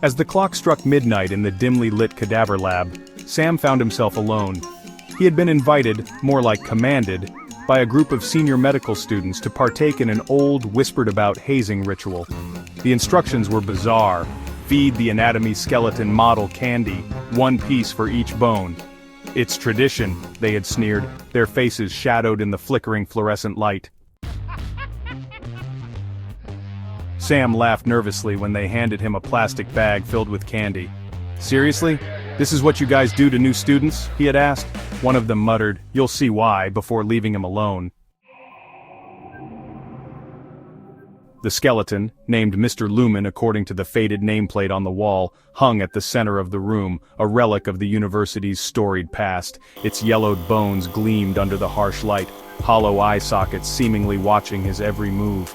As the clock struck midnight in the dimly lit cadaver lab, Sam found himself alone. He had been invited, more like commanded, by a group of senior medical students to partake in an old, whispered-about hazing ritual. The instructions were bizarre. Feed the anatomy skeleton model candy, 1 piece for each bone. It's tradition, they had sneered, their faces shadowed in the flickering fluorescent light. Sam laughed nervously when they handed him a plastic bag filled with candy. "Seriously? This is what you guys do to new students?" he had asked. One of them muttered, "You'll see why," before leaving him alone. The skeleton, named Mr. Lumen according to the faded nameplate on the wall, hung at the center of the room, a relic of the university's storied past. Its yellowed bones gleamed under the harsh light, hollow eye sockets seemingly watching his every move.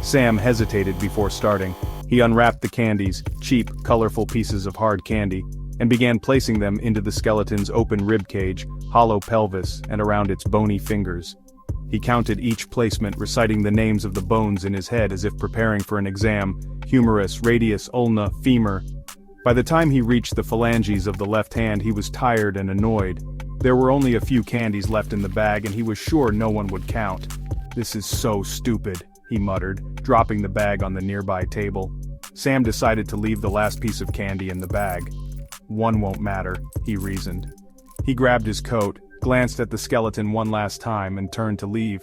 Sam hesitated before starting. He unwrapped the candies, cheap, colorful pieces of hard candy, and began placing them into the skeleton's open ribcage, hollow pelvis, and around its bony fingers. He counted each placement, reciting the names of the bones in his head as if preparing for an exam: humerus, radius, ulna, femur. By the time he reached the phalanges of the left hand, he was tired and annoyed. There were only a few candies left in the bag, and he was sure no one would count. "This is so stupid," he muttered, dropping the bag on the nearby table. Sam decided to leave the last piece of candy in the bag. "One won't matter," he reasoned. He grabbed his coat, glanced at the skeleton one last time, and turned to leave.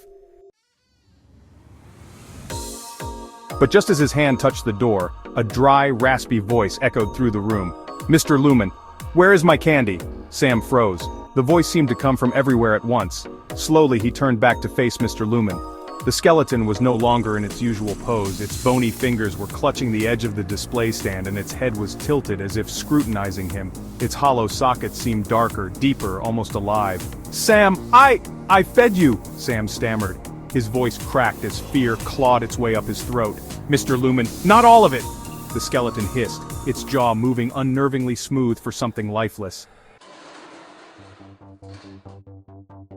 But just as his hand touched the door, a dry, raspy voice echoed through the room. "Mr. Lumen, where is my candy?" Sam froze. The voice seemed to come from everywhere at once. Slowly he turned back to face Mr. Lumen. The skeleton was no longer in its usual pose. Its bony fingers were clutching the edge of the display stand, and its head was tilted as if scrutinizing him. Its hollow sockets seemed darker, deeper, almost alive. "Sam, I fed you," Sam stammered. His voice cracked as fear clawed its way up his throat. "Mr. Lumen, not all of it!" The skeleton hissed, its jaw moving unnervingly smooth for something lifeless.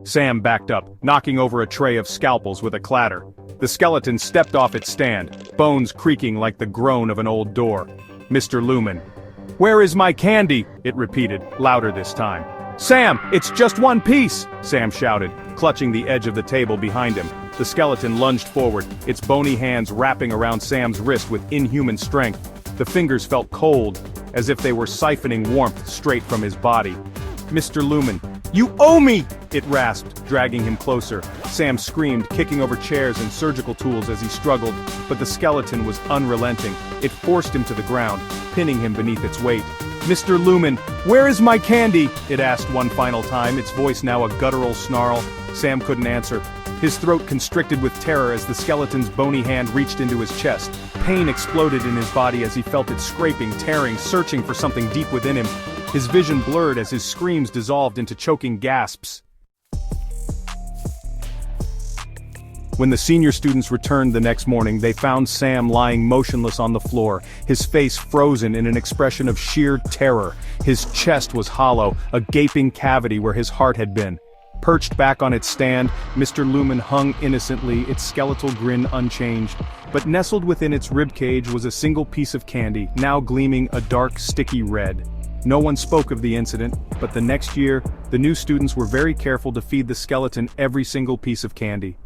Sam backed up, knocking over a tray of scalpels with a clatter. The skeleton stepped off its stand, bones creaking like the groan of an old door. "Mr. Lumen, where is my candy?" it repeated, louder this time. "Sam, it's just 1 piece!" Sam shouted, clutching the edge of the table behind him. The skeleton lunged forward, its bony hands wrapping around Sam's wrist with inhuman strength. The fingers felt cold, as if they were siphoning warmth straight from his body. "Mr. Lumen, you owe me!" it rasped, dragging him closer. Sam screamed, kicking over chairs and surgical tools as he struggled, but the skeleton was unrelenting. It forced him to the ground, pinning him beneath its weight. "Mr. Lumen, where is my candy?" it asked one final time, its voice now a guttural snarl. Sam couldn't answer. His throat constricted with terror as the skeleton's bony hand reached into his chest. Pain exploded in his body as he felt it scraping, tearing, searching for something deep within him. His vision blurred as his screams dissolved into choking gasps. When the senior students returned the next morning, they found Sam lying motionless on the floor, his face frozen in an expression of sheer terror. His chest was hollow, a gaping cavity where his heart had been. Perched back on its stand, Mr. Lumen hung innocently, its skeletal grin unchanged. But nestled within its ribcage was a single piece of candy, now gleaming a dark, sticky red. No one spoke of the incident, but the next year, the new students were very careful to feed the skeleton every single piece of candy.